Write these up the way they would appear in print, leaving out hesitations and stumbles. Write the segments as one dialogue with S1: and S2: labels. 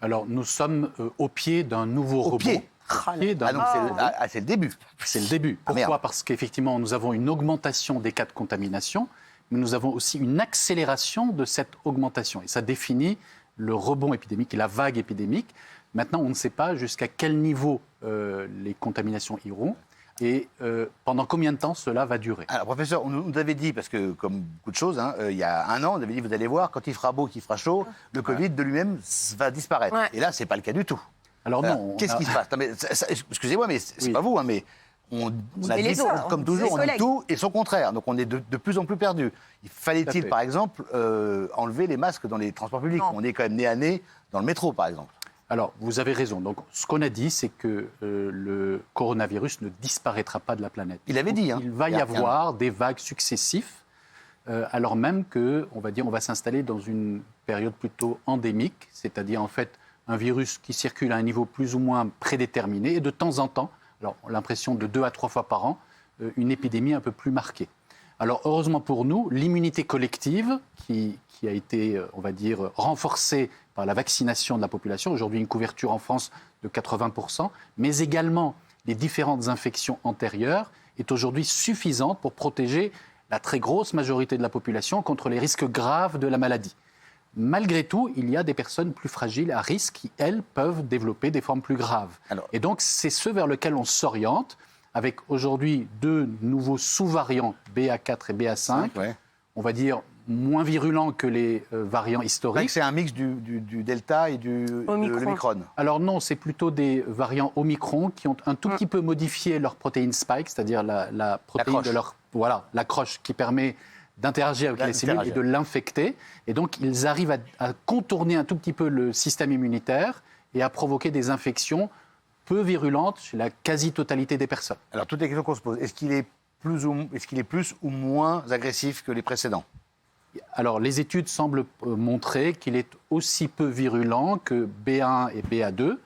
S1: Alors, nous sommes au pied d'un nouveau rebond.
S2: C'est le début.
S1: C'est le début. Pourquoi ? Parce qu'effectivement, nous avons une augmentation des cas de contamination, mais nous avons aussi une accélération de cette augmentation. Et ça définit le rebond épidémique et la vague épidémique. Maintenant, on ne sait pas jusqu'à quel niveau les contaminations iront et pendant combien de temps cela va durer.
S2: Alors, professeur, on nous avait dit, parce que comme beaucoup de choses, il y a un an, on avait dit, vous allez voir, quand il fera beau, qu'il fera chaud, le Covid de lui-même va disparaître. Ouais. Et là, ce n'est pas le cas du tout.
S1: Alors non.
S2: Qu'est-ce qui se passe ? Excusez-moi, mais c'est pas vous, mais on a dit, comme toujours, on dit tout et son contraire. Donc on est de plus en plus perdu. Fallait-il, par exemple, enlever les masques dans les transports publics ? On est quand même nez à nez dans le métro, par exemple.
S1: Alors, vous avez raison. Donc, ce qu'on a dit, c'est que le coronavirus ne disparaîtra pas de la planète.
S2: Il avait dit.
S1: Il va y avoir des vagues successives, alors même que, on va s'installer dans une période plutôt endémique, c'est-à-dire en fait un virus qui circule à un niveau plus ou moins prédéterminé et de temps en temps, alors on a l'impression de 2 à 3 fois par an, une épidémie un peu plus marquée. Alors, heureusement pour nous, l'immunité collective qui a été, on va dire, renforcée par la vaccination de la population, aujourd'hui une couverture en France de 80%, mais également les différentes infections antérieures, est aujourd'hui suffisante pour protéger la très grosse majorité de la population contre les risques graves de la maladie. Malgré tout, il y a des personnes plus fragiles à risque qui, elles, peuvent développer des formes plus graves. Et donc, c'est ce vers lequel on s'oriente, avec aujourd'hui 2 nouveaux sous-variants, BA4 et BA5, on va dire moins virulents que les variants historiques.
S2: C'est un mix du Delta et de l'Omicron.
S1: Alors non, c'est plutôt des variants Omicron qui ont un tout petit peu modifié leur protéine spike, c'est-à-dire la protéine de leur... Voilà, l'accroche qui permet d'interagir avec les cellules et de l'infecter. Et donc, ils arrivent à contourner un tout petit peu le système immunitaire et à provoquer des infections peu virulentes chez la quasi-totalité des personnes.
S2: Alors, toutes les questions qu'on se pose, est-ce qu'il est plus ou moins agressif que les précédents ?
S1: Alors, les études semblent montrer qu'il est aussi peu virulent que B1 et BA2,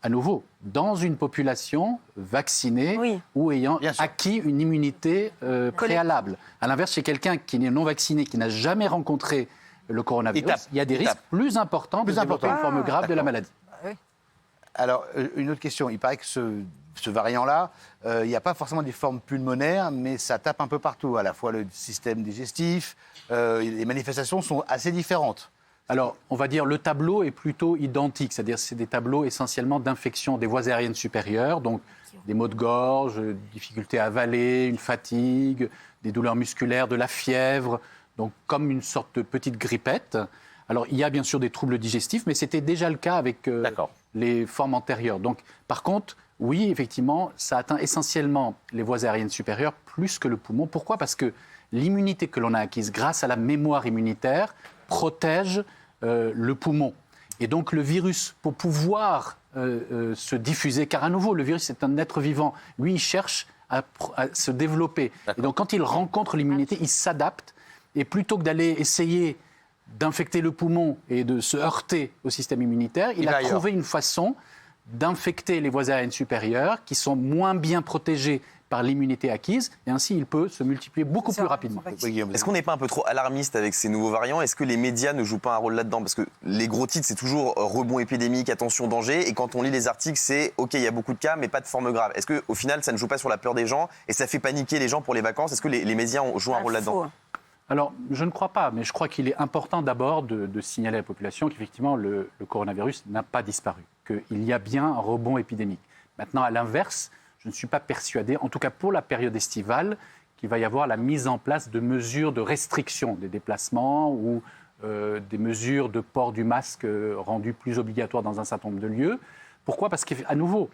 S1: à nouveau, dans une population vaccinée ou ayant acquis une immunité préalable. À l'inverse, chez quelqu'un qui n'est non vacciné, qui n'a jamais rencontré le coronavirus, il y a des risques plus importants de développer une forme grave de la maladie.
S2: Alors, une autre question. Il paraît que ce variant-là, il n'y a pas forcément des formes pulmonaires, mais ça tape un peu partout, à la fois le système digestif. Les manifestations sont assez différentes.
S1: Alors, on va dire le tableau est plutôt identique, c'est-à-dire c'est des tableaux essentiellement d'infection des voies aériennes supérieures, donc des maux de gorge, difficultés à avaler, une fatigue, des douleurs musculaires, de la fièvre, donc comme une sorte de petite grippette. Alors, il y a bien sûr des troubles digestifs, mais c'était déjà le cas avec les formes antérieures. Donc, par contre, oui, effectivement, ça atteint essentiellement les voies aériennes supérieures plus que le poumon. Pourquoi ? Parce que l'immunité que l'on a acquise grâce à la mémoire immunitaire protège le poumon. Et donc le virus, pour pouvoir se diffuser, car à nouveau, le virus est un être vivant, lui, il cherche à se développer. Et donc quand il rencontre l'immunité, il s'adapte. Et plutôt que d'aller essayer d'infecter le poumon et de se heurter au système immunitaire, il a trouvé une façon d'infecter les voies aériennes supérieures qui sont moins bien protégées par l'immunité acquise, et ainsi il peut se multiplier beaucoup plus rapidement.
S3: Est-ce qu'on n'est pas un peu trop alarmiste avec ces nouveaux variants ? Est-ce que les médias ne jouent pas un rôle là-dedans ? Parce que les gros titres, c'est toujours rebond épidémique, attention, danger, et quand on lit les articles, c'est OK, il y a beaucoup de cas, mais pas de forme grave. Est-ce qu'au final, ça ne joue pas sur la peur des gens, et ça fait paniquer les gens pour les vacances ? Est-ce que les médias jouent un rôle là-dedans ?
S1: Alors, je ne crois pas, mais je crois qu'il est important d'abord de signaler à la population qu'effectivement, le coronavirus n'a pas disparu, qu'il y a bien un rebond épidémique. Maintenant, à l'inverse, je ne suis pas persuadé, en tout cas pour la période estivale, qu'il va y avoir la mise en place de mesures de restriction des déplacements ou des mesures de port du masque rendues plus obligatoires dans un certain nombre de lieux. Pourquoi ? Parce qu'à nouveau,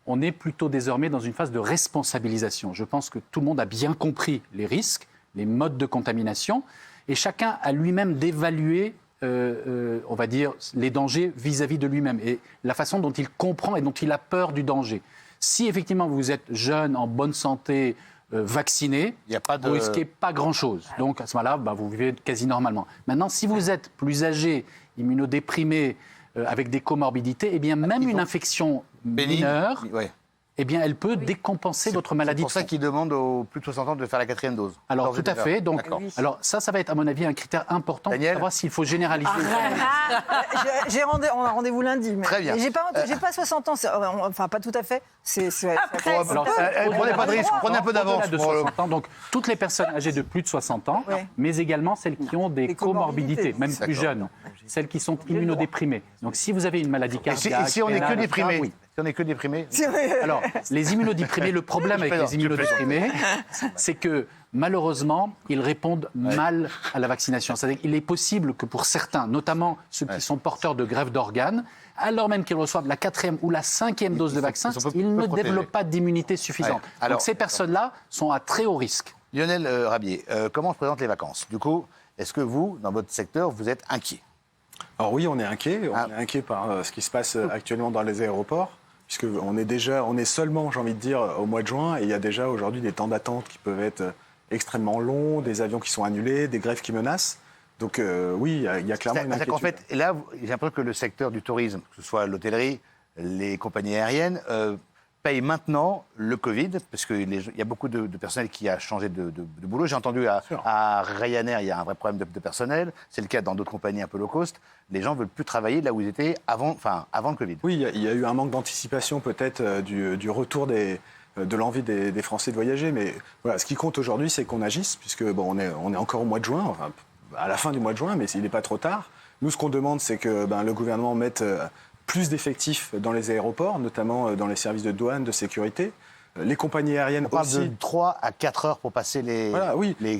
S1: on est plutôt désormais dans une phase de responsabilisation. Je pense que tout le monde a bien compris les risques, les modes de contamination, et chacun a lui-même d'évaluer, on va dire, les dangers vis-à-vis de lui-même et la façon dont il comprend et dont il a peur du danger. Si effectivement vous êtes jeune, en bonne santé, vacciné, vous ne risquez pas grand-chose. Donc à ce moment-là, vous vivez quasi normalement. Maintenant, si vous êtes plus âgé, immunodéprimé, avec des comorbidités, eh bien même une infection mineure eh bien, elle peut décompenser votre maladie.
S2: C'est pour ça qu'ils demandent aux plus de 60 ans de faire la 4e dose.
S1: Alors, tout à fait. Donc, alors ça va être, à mon avis, un critère important pour savoir s'il faut généraliser.
S4: On a rendez-vous lundi. Mais
S2: très bien.
S4: J'ai pas 60 ans, enfin, pas tout à fait.
S2: Prenez pas de risque, prenez un peu d'avance.
S1: De 60 ans, donc, toutes les personnes âgées de plus de 60 ans, mais également celles qui ont des comorbidités, même plus jeunes, celles qui sont immunodéprimées. Donc, si vous avez une maladie cardiaque...
S2: Et si on n'est que déprimé, si on n'est que déprimé.
S1: Alors, les immunodéprimés, le problème avec les immunodéprimés, c'est que malheureusement, ils répondent mal à la vaccination. C'est-à-dire qu'il est possible que pour certains, notamment ceux qui sont porteurs de greffe d'organes, alors même qu'ils reçoivent la 4e ou la 5e dose de vaccin, ils ne développent pas d'immunité suffisante. Ouais. Alors, donc ces personnes-là sont à très haut risque.
S2: Lionel Rabier, comment se présentent les vacances? Du coup, est-ce que vous, dans votre secteur, vous êtes inquiet?
S5: Alors oui, on est inquiet. On est inquiet par ce qui se passe actuellement dans les aéroports. Puisqu'on est seulement, j'ai envie de dire, au mois de juin, et il y a déjà aujourd'hui des temps d'attente qui peuvent être extrêmement longs, des avions qui sont annulés, des grèves qui menacent. Donc oui, il y a clairement une inquiétude.
S2: En fait, là, j'ai l'impression que le secteur du tourisme, que ce soit l'hôtellerie, les compagnies aériennes, paye maintenant le Covid, parce qu'il y a beaucoup de personnel qui a changé de boulot. J'ai entendu à Ryanair, il y a un vrai problème de personnel. C'est le cas dans d'autres compagnies un peu low cost. Les gens ne veulent plus travailler là où ils étaient avant le Covid.
S5: Oui, il y a eu un manque d'anticipation peut-être du retour de l'envie des Français de voyager. Mais voilà, ce qui compte aujourd'hui, c'est qu'on agisse, puisque on est encore au mois de juin, enfin, à la fin du mois de juin, mais il n'est pas trop tard. Nous, ce qu'on demande, c'est que le gouvernement mette plus d'effectifs dans les aéroports, notamment dans les services de douane, de sécurité. Les compagnies aériennes
S2: on parle
S5: aussi.
S2: de 3 à 4 heures pour passer les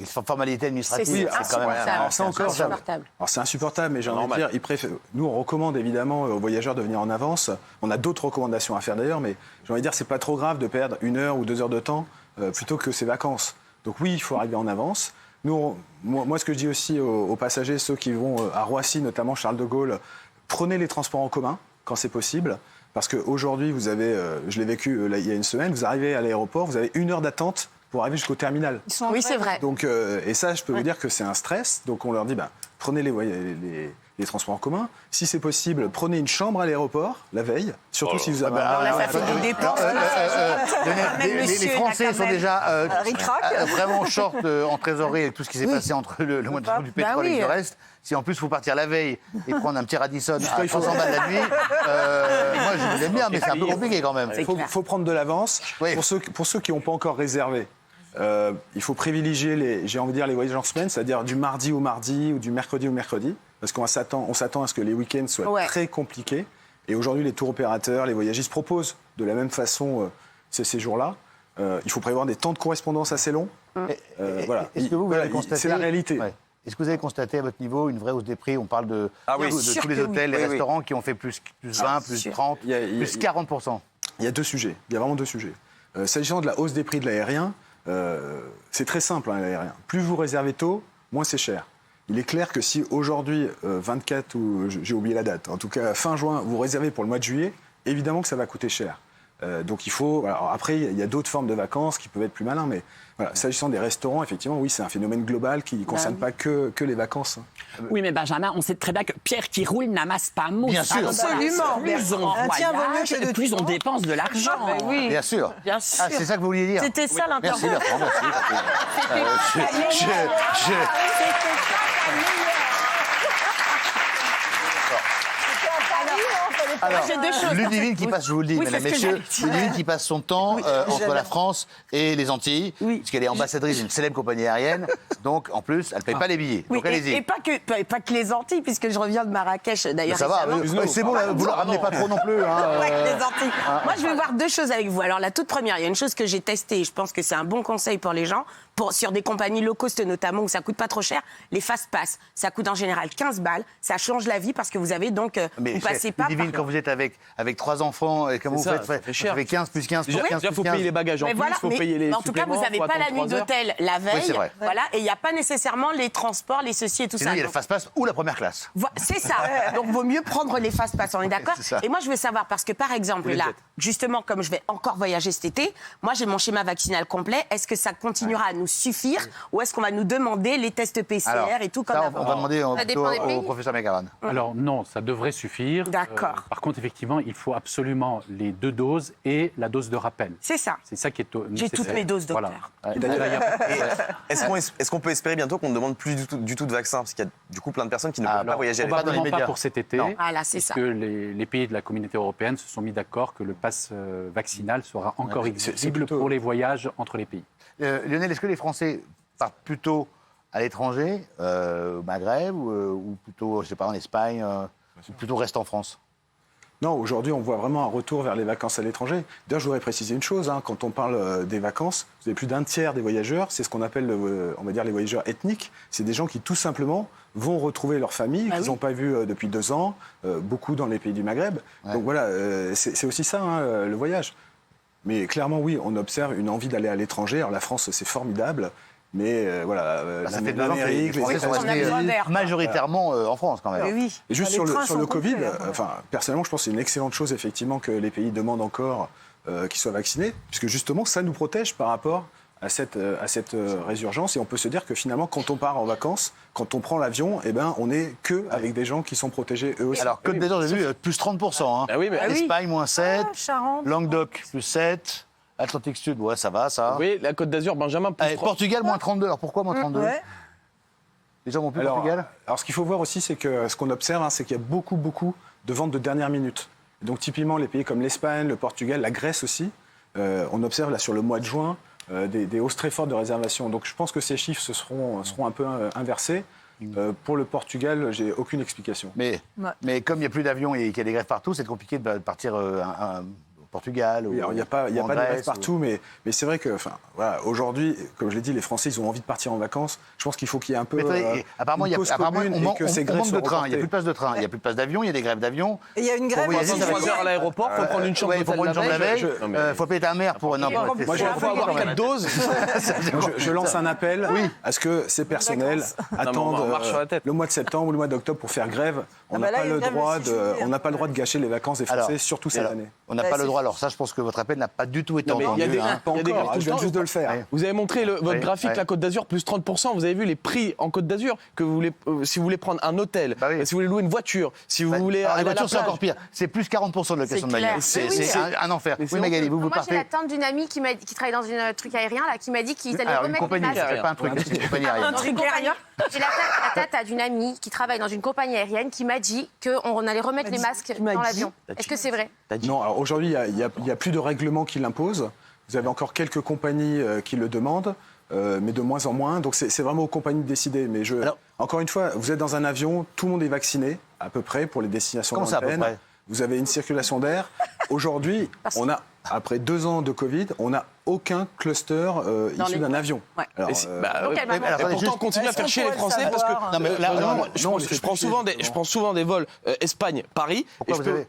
S2: formalités administratives.
S5: C'est quand même insupportable. Alors c'est insupportable, mais j'ai envie de dire, nous on recommande évidemment aux voyageurs de venir en avance. On a d'autres recommandations à faire d'ailleurs, mais j'ai envie de dire c'est pas trop grave de perdre 1 heure ou 2 heures de temps plutôt que ses vacances. Donc oui, il faut arriver en avance. Moi, ce que je dis aussi aux passagers, ceux qui vont à Roissy, notamment Charles de Gaulle, prenez les transports en commun quand c'est possible. Parce qu'aujourd'hui, vous avez, je l'ai vécu il y a une semaine, vous arrivez à l'aéroport, vous avez 1 heure d'attente pour arriver jusqu'au terminal.
S6: Oui, c'est vrai.
S5: Donc, et ça, je peux vous dire que c'est un stress. Donc on leur dit, prenez les transports en commun. Si c'est possible, prenez une chambre à l'aéroport la veille, surtout si vous avez...
S6: ça fait des dépenses.
S2: Les Français sont déjà vraiment short en trésorerie avec tout ce qui s'est passé entre le mois de juin du pétrole et le reste. Si en plus il faut partir la veille et prendre un petit Radisson à 300 balles la nuit, moi je vous aime bien, mais c'est un peu compliqué quand même.
S5: Il faut prendre de l'avance. Oui. Pour ceux qui n'ont pas encore réservé, il faut privilégier les voyages en semaine, c'est-à-dire du mardi au mardi ou du mercredi au mercredi, parce qu'on s'attend à ce que les week-ends soient très compliqués. Et aujourd'hui, les tours opérateurs, les voyagistes proposent de la même façon ces séjours-là. Il faut prévoir des temps de correspondance assez longs. Voilà.
S2: Est-ce que vous avez constaté...
S5: C'est la réalité.
S2: Ouais. Est-ce que vous avez constaté à votre niveau une vraie hausse des prix? On parle de tous les hôtels, les restaurants qui ont fait plus 20, plus 30, plus 40%.
S5: Il y a 2 sujets. Il y a vraiment 2 sujets. S'agissant de la hausse des prix de l'aérien, c'est très simple, l'aérien. Plus vous réservez tôt, moins c'est cher. Il est clair que si aujourd'hui, 24 ou j'ai oublié la date, en tout cas fin juin, vous réservez pour le mois de juillet, évidemment que ça va coûter cher. Donc il faut... Alors après, il y a d'autres formes de vacances qui peuvent être plus malins, mais voilà, s'agissant des restaurants, effectivement, oui, c'est un phénomène global qui ne concerne pas que les vacances.
S7: Oui, mais Benjamin, on sait très bien que Pierre qui roule n'amasse pas mot.
S2: Bien sûr.
S4: Absolument.
S7: Plus on voyage, plus on dépense de l'argent.
S4: Oui.
S2: Bien sûr.
S6: Bien sûr.
S2: Ah, c'est ça que vous vouliez dire.
S6: C'était ça l'intervention.
S2: Merci. Alors, Ludivine qui passe, je vous le dis, mesdames et messieurs, Ludivine qui passe son temps entre la France et les Antilles, puisqu'elle est ambassadrice d'une célèbre compagnie aérienne, donc en plus, elle ne paye pas les billets.
S6: Oui,
S2: donc allez-y.
S6: et pas que les Antilles, puisque je reviens de Marrakech d'ailleurs.
S2: Ça va, c'est bon, vous ne la ramenez pas trop non plus.
S6: Les Antilles. Moi, je vais voir 2 choses avec vous. Alors, la toute première, il y a une chose que j'ai testée, et je pense que c'est un bon conseil pour les gens, sur des compagnies low cost notamment, où ça coûte pas trop cher, les fast pass, ça coûte en général 15 balles, ça change la vie parce que vous avez donc, vous passez pas
S2: Ludivine, quand vous êtes avec 3 enfants, et comment vous faites? Vous avez 15 plus 15 plus 15 plus 15.
S5: Il faut payer les bagages en plus, il faut payer les
S6: en tout cas, vous n'avez pas la nuit d'hôtel la veille.
S2: Oui, c'est vrai.
S6: Voilà, et il n'y a pas nécessairement les transports, les ceci et tout
S2: Sinon,
S6: ça.
S2: il y a le fast-pass ou la première classe.
S6: C'est ça. Donc, vaut mieux prendre les fast-pass, on est d'accord? Et moi, je veux savoir, parce que par exemple, justement, comme je vais encore voyager cet été, moi, j'ai mon schéma vaccinal complet. Est-ce que ça continuera à nous nous suffire ou est-ce qu'on va nous demander les tests PCR et tout comme avant?
S2: On va demander au professeur McGavran.
S1: Alors non, ça devrait suffire.
S6: D'accord.
S1: Par contre, effectivement, il faut absolument les 2 doses et la dose de rappel.
S6: C'est ça.
S1: C'est ça qui est
S6: J'ai
S1: nécessaire.
S6: toutes mes doses, docteur.
S1: Et d'ailleurs,
S3: Est-ce qu'on peut espérer bientôt qu'on ne demande plus du tout de vaccin? Parce qu'il y a du coup plein de personnes qui ne peuvent pas voyager à l'étranger.
S1: probablement pas pour cet été.
S6: Voilà, c'est
S1: parce
S6: ça.
S1: que les pays de la communauté européenne se sont mis d'accord que le pass vaccinal sera encore exigible pour les voyages entre les pays.
S2: Lionel, est-ce que les Français partent plutôt à l'étranger, au Maghreb, ou plutôt, je sais pas, en Espagne, ou plutôt restent en France?
S5: Non, aujourd'hui, on voit vraiment un retour vers les vacances à l'étranger. D'ailleurs, je voudrais préciser une chose, quand on parle des vacances, vous avez plus d'un tiers des voyageurs, c'est ce qu'on appelle, on va dire, les voyageurs ethniques. C'est des gens qui, tout simplement, vont retrouver leur famille, qu'ils n'ont pas vue depuis 2 ans, beaucoup dans les pays du Maghreb.
S2: Ouais.
S5: Donc voilà, c'est aussi ça, le voyage. Mais clairement, oui, on observe une envie d'aller à l'étranger. Alors la France, c'est formidable. Mais voilà,
S2: ça fait 2 ans que les Français sont
S6: on a besoin
S2: restés
S6: d'air.
S2: majoritairement en France, quand même.
S4: Oui.
S5: Et juste
S4: Les
S5: sur
S4: trains
S5: le
S4: sont
S5: Covid,
S4: complets,
S5: personnellement, je pense que c'est une excellente chose, effectivement, que les pays demandent encore qu'ils soient vaccinés, puisque justement, ça nous protège par rapport à cette résurgence. Et on peut se dire que finalement, quand on part en vacances, quand on prend l'avion, eh ben, on n'est qu'avec des gens qui sont protégés eux aussi.
S2: Alors, Côte d'Azur, j'ai vu, plus 30%.
S8: Ah oui, mais
S2: Espagne, moins 7.
S4: Charente.
S2: Languedoc, plus 7. Atlantique Sud, ouais, ça va, ça.
S8: oui, la Côte d'Azur, Benjamin, plus
S2: Allez,
S8: 3.
S2: Portugal, moins 32. Alors, pourquoi moins 32 Les gens vont plus au Portugal?
S5: Alors, ce qu'il faut voir aussi, c'est que ce qu'on observe, c'est qu'il y a beaucoup de ventes de dernière minute. Donc, typiquement, les pays comme l'Espagne, le Portugal, la Grèce aussi, on observe là sur le mois de juin des hausses très fortes de réservation. Donc, je pense que ces chiffres seront un peu inversés. Pour le Portugal, j'ai aucune explication.
S2: Mais comme il n'y a plus d'avions et qu'il y a des grèves partout, c'est compliqué de partir au Portugal.
S5: Oui, alors il n'y a pas de grève partout, mais c'est vrai que, voilà, aujourd'hui, comme je l'ai dit, les Français, ils ont envie de partir en vacances. Je pense qu'il faut qu'il y ait un peu.
S2: Apparemment,
S5: une cause commune
S2: on
S5: et
S2: manque
S5: que ces grèves
S2: de
S5: soient
S2: train. Il n'y a
S5: reportées.
S2: plus de place de train. Il n'y a plus de place d'avion. Il y a des grèves d'avion.
S4: Et il y a une grève.
S2: Faut voyager,
S4: en
S2: ça va
S8: 3 heures à l'aéroport, il faut prendre une chambre
S2: Il faut prendre
S8: d'hôtel
S2: une chambre la veille.
S8: Non, mais-
S2: Il faut payer ta mère pour. Non,
S5: Moi,
S8: Il faut avoir 4 doses.
S5: Je lance un appel à ce que ces personnels attendent
S8: on marche sur la tête.
S5: le mois de septembre ou le mois d'octobre pour faire grève. On n'a
S4: là,
S5: pas
S4: il y a
S5: le
S4: une grève
S5: droit
S4: le 6 juillet,
S5: on n'a pas le droit de gâcher les vacances des Français, surtout cette année.
S2: On n'a
S4: Bah,
S2: pas le
S4: c'est-
S2: droit. Alors ça, je pense que votre appel n'a pas du tout été
S8: Non, mais
S2: entendu.
S8: il y a des-
S2: hein.
S5: Pas
S8: Il y a des
S5: encore,
S8: grèves
S5: je viens
S8: tout le
S5: juste de le faire.
S2: Ouais.
S8: Vous avez montré votre
S2: Oui,
S8: graphique,
S2: ouais.
S8: la Côte d'Azur, plus 30%. Vous avez vu les prix en Côte d'Azur que vous voulez, si vous voulez prendre un hôtel,
S2: Bah oui.
S8: si vous voulez louer une voiture, si vous voulez
S2: Alors, les
S8: aller à la
S2: voitures, c'est
S8: plage.
S2: encore pire. C'est plus 40% de location de
S6: C'est clair.
S2: bagnole. C'est
S6: Oui,
S2: un enfer.
S8: Mais
S2: Oui,
S8: c'est
S2: Magali, vous
S9: Moi, j'ai
S2: partez.
S9: la tante d'une amie qui travaille dans un truc aérien, là, qui m'a dit qu'ils allaient
S2: Alors, une
S9: remettre
S2: compagnie,
S9: les
S2: ça
S9: masques.
S2: fait pas un truc, c'est une compagnie aérienne.
S6: Un truc aérien.
S9: J'ai la tata d'une amie qui travaille dans une compagnie aérienne qui m'a dit qu'on allait remettre les masques dans l'avion. Est-ce que c'est vrai?
S5: Non, alors aujourd'hui, il n'y a plus de règlement qui l'impose. Vous avez encore quelques compagnies qui le demandent, mais de moins en moins. Donc c'est vraiment aux compagnies de décider. Mais encore une fois, vous êtes dans un avion, tout le monde est vacciné, à peu près, pour les destinations
S2: Comment ça, à peu
S5: lointaines.
S2: près?
S5: Vous avez une circulation d'air. Aujourd'hui, après 2 ans de Covid, on n'a aucun cluster issu d'un avion.
S6: Ouais.
S5: Alors,
S8: Et si-
S9: Donc, elle
S2: alors,
S9: m'a menti.
S8: Et
S2: attendez,
S8: pourtant,
S2: juste-
S8: on continue à
S4: Est-ce
S8: faire
S4: qu'on
S8: chier les
S4: pourrait le
S8: Français parce que.
S4: savoir
S2: Non, mais là,
S5: non,
S8: je
S5: on
S8: prends-
S5: les fait
S8: je prends
S5: plus
S8: souvent
S5: chier,
S8: je prends souvent des vols Espagne-Paris.
S2: Pourquoi
S8: et je
S2: vous avez...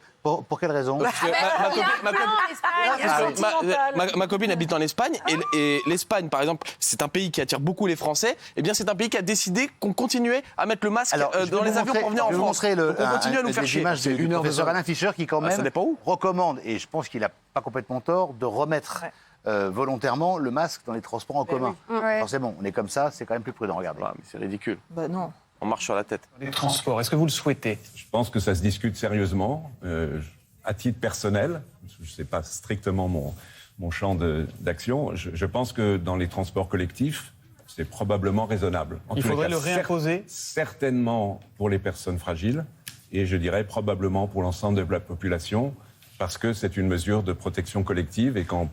S2: Pour quelle raison?
S8: Parce que
S9: Il y a un plan en Espagne.
S8: parce que ma copine habite en Espagne et l'Espagne, par exemple, c'est un pays qui attire beaucoup les Français. Eh bien, c'est un pays qui a décidé qu'on continuait à mettre le masque dans les avions pour venir en France.
S2: Je vais vous
S8: Donc, on continue à nous faire
S2: des
S8: chier.
S2: images
S5: C'est
S2: du
S5: une heure de
S2: professeur
S5: vol.
S2: Alain Fischer qui, quand
S8: ça
S2: même,
S8: dépend où.
S2: recommande, et je pense qu'il n'a pas complètement tort, de remettre volontairement le masque dans les transports en commun.
S4: Ouais.
S2: Forcément, on est comme ça, c'est quand même plus prudent, regardez.
S8: Ah, mais c'est ridicule.
S4: Bah non.
S8: On marche sur la tête.
S10: Les transports, est-ce que vous le souhaitez?
S11: Je pense que ça se discute sérieusement. À titre personnel, je ne sais pas strictement mon champ d'action, je pense que dans les transports collectifs, c'est probablement raisonnable. En
S10: Il
S11: tous les
S10: faudrait
S11: cas,
S10: le réimposer?
S11: Certainement pour les personnes fragiles et je dirais probablement pour l'ensemble de la population parce que c'est une mesure de protection collective et qu'en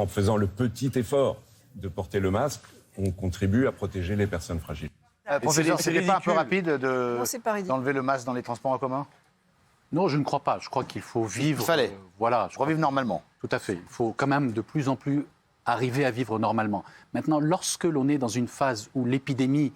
S11: faisant le petit effort de porter le masque, on contribue à protéger les personnes fragiles.
S2: Professeur,
S8: c'est
S2: c'était pas un peu
S8: ridicule.
S2: rapide
S4: Non, c'est pas ridicule.
S2: d'enlever le masque dans les transports en commun?
S1: Non, je ne crois pas. Je crois qu'il faut vivre.
S2: Il fallait.
S1: Voilà. Je crois
S2: Revivre normalement.
S1: Tout à fait. Il faut quand même de plus en plus arriver à vivre normalement. Maintenant, lorsque l'on est dans une phase où l'épidémie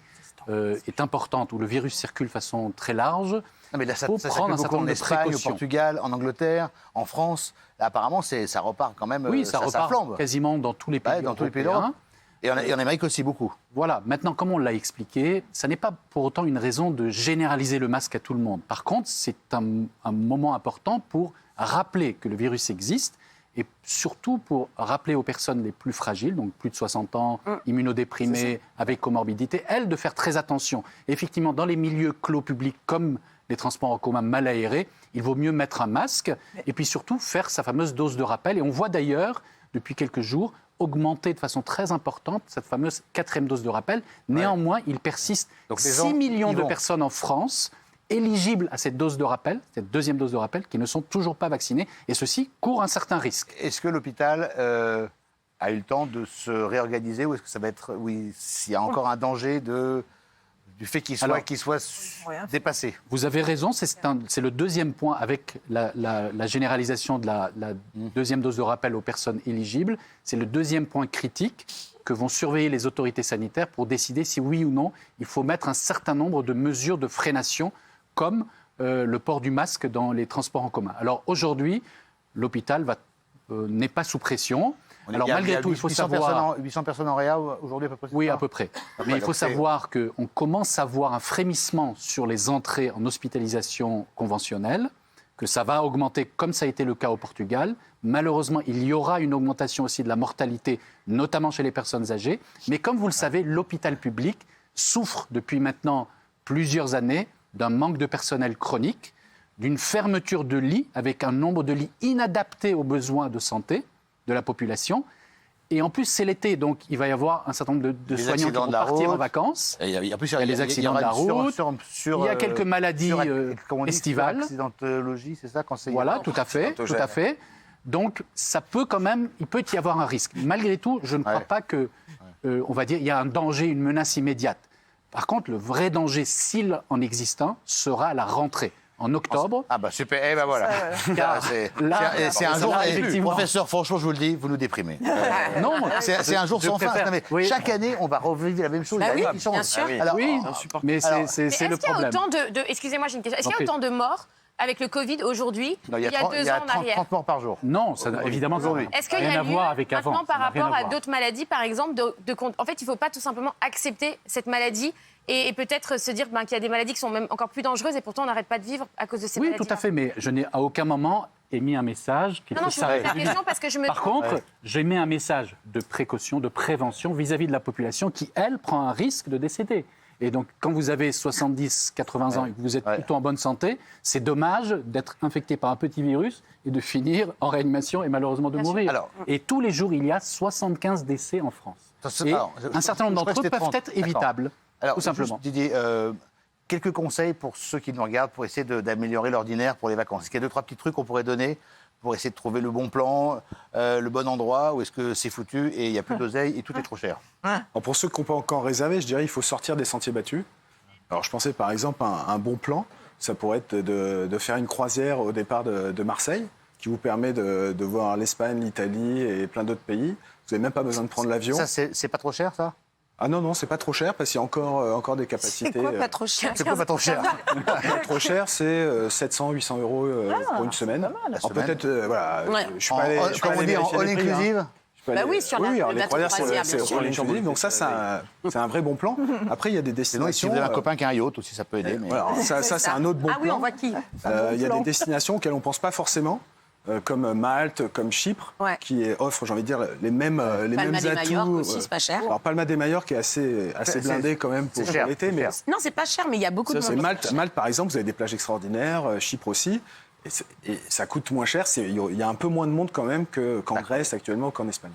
S1: est importante, où le virus circule de façon très large,
S2: Non, mais là, ça
S1: faut
S2: circule
S1: prendre un
S2: beaucoup
S1: certain
S2: en
S1: nombre de
S2: Espagne, au
S1: précautions.
S2: Portugal, en Angleterre, en France. Là, apparemment, ça repart quand même.
S1: Oui, ça repart
S2: flambe.
S1: quasiment dans tous les pays
S2: Ouais, dans tous les pays
S1: européens.
S2: d'Europe. Et en Amérique aussi, beaucoup.
S1: Voilà. Maintenant, comme on l'a expliqué, ça n'est pas pour autant une raison de généraliser le masque à tout le monde. Par contre, c'est un moment important pour rappeler que le virus existe et surtout pour rappeler aux personnes les plus fragiles, donc plus de 60 ans, immunodéprimées, avec comorbidité, elles, de faire très attention. Et effectivement, dans les milieux clos publics comme les transports en commun mal aérés, il vaut mieux mettre un masque et puis surtout faire sa fameuse dose de rappel. Et on voit d'ailleurs, depuis quelques jours, augmenter de façon très importante cette fameuse 4e dose de rappel. Néanmoins, il persiste 6 millions de personnes en France éligibles à cette dose de rappel, cette 2e dose de rappel, qui ne sont toujours pas vaccinées. Et ceci court un certain risque.
S2: Est-ce que l'hôpital a eu le temps de se réorganiser ou est-ce que ça va être... Oui, s'il y a encore un danger du fait qu'il soit dépassé.
S1: Vous avez raison, c'est le 2e point avec la généralisation de la 2e dose de rappel aux personnes éligibles. C'est le 2e point critique que vont surveiller les autorités sanitaires pour décider si oui ou non il faut mettre un certain nombre de mesures de freination comme le port du masque dans les transports en commun. Alors aujourd'hui, l'hôpital n'est pas sous pression. Alors malgré tout, il faut savoir...
S2: 800 personnes en réa aujourd'hui à peu près.
S1: Oui, à peu près. Mais il faut savoir qu'on commence à voir un frémissement sur les entrées en hospitalisation conventionnelle, que ça va augmenter comme ça a été le cas au Portugal. Malheureusement, il y aura une augmentation aussi de la mortalité, notamment chez les personnes âgées. Mais comme vous le savez, l'hôpital public souffre depuis maintenant plusieurs années d'un manque de personnel chronique, d'une fermeture de lits avec un nombre de lits inadaptés aux besoins de santé de la population. Et en plus, c'est l'été, donc il va y avoir un certain nombre de soignants qui vont partir en vacances.
S2: Il y a
S1: les accidents de la route, il y a quelques maladies estivales.
S2: Accidentologie, c'est ça quand c'est...
S1: Voilà, tout à fait. Donc, il peut y avoir un risque. Malgré tout, je ne crois pas que, on va dire, il y a un danger, une menace immédiate. Par contre, le vrai danger, s'il en existe un, sera à la rentrée. En octobre.
S2: Ah bah super, eh ben voilà. C'est un jour, professeur, franchement, je vous le dis, vous nous déprimez.
S1: Non,
S2: c'est un jour sans fin.
S1: Oui.
S2: Chaque année, on va revivre la même chose.
S6: Bah oui, bien sûr.
S1: Oui, mais c'est le problème.
S9: Excusez-moi, j'ai une question. Est-ce qu'il y a autant de morts avec le Covid aujourd'hui qu'il y a 2 ans en arrière?
S2: 30 morts par jour.
S1: Non, ça n'a évidemment
S9: Est-ce qu'il y a lieu, maintenant, par rapport à d'autres maladies, par exemple, en fait, il ne faut pas tout simplement accepter cette maladie et peut-être se dire qu'il y a des maladies qui sont même encore plus dangereuses et pourtant on n'arrête pas de vivre à cause de ces maladies.
S1: Oui, tout à fait, mais je n'ai à aucun moment émis un message qu'il faut s'arrêter.
S9: Par
S1: contre, j'émets un message de précaution, de prévention vis-à-vis de la population qui, elle, prend un risque de décéder. Et donc, quand vous avez 70, 80 ans et que vous êtes plutôt en bonne santé, c'est dommage d'être infecté par un petit virus et de finir en réanimation et malheureusement de mourir. Et tous les jours, il y a 75 décès en France. Et un certain nombre d'entre eux peuvent être évitables.
S2: Alors,
S1: tout simplement.
S2: Didier, quelques conseils pour ceux qui nous regardent pour essayer d'améliorer l'ordinaire pour les vacances. Est-ce qu'il y a 2-3 petits trucs qu'on pourrait donner pour essayer de trouver le bon plan, le bon endroit, ou est-ce que c'est foutu et il n'y a plus d'oseille et tout est trop cher?
S5: Alors pour ceux qui n'ont pas encore réservé, je dirais qu'il faut sortir des sentiers battus. Alors je pensais par exemple à un bon plan, ça pourrait être de faire une croisière au départ de Marseille, qui vous permet de voir l'Espagne, l'Italie et plein d'autres pays. Vous n'avez même pas besoin de prendre l'avion.
S2: Ça, c'est pas trop cher, ça?
S5: Ah non, c'est pas trop cher parce qu'il y a encore des capacités.
S6: C'est quoi pas trop cher?
S2: C'est quoi pas trop cher?
S5: Pas trop cher, c'est 700, 800 euros pour une semaine. Alors peut-être, voilà, je suis pas allé.
S2: Comme on dit, en all inclusive?
S6: Bah oui, sur la
S5: croisière, c'est all inclusive. Donc ça, c'est un vrai bon plan. Après, il y a des destinations.
S2: Si vous avez un copain qui a un yacht aussi, ça peut aider.
S5: Voilà, ça, c'est un autre bon plan.
S6: Ah oui, on voit qui?
S5: Il y a des destinations auxquelles on pense pas forcément. Comme Malte, comme Chypre, qui offre, j'ai envie de dire, les mêmes atouts.
S6: Aussi, c'est pas cher.
S5: Alors Palma de Majorque qui est assez blindé quand même pour l'été, mais
S6: non, c'est pas cher, mais il y a beaucoup de monde.
S5: Malte, par exemple, vous avez des plages extraordinaires, Chypre aussi, et ça coûte moins cher. Il y a un peu moins de monde quand même qu'en Grèce actuellement ou qu'en Espagne.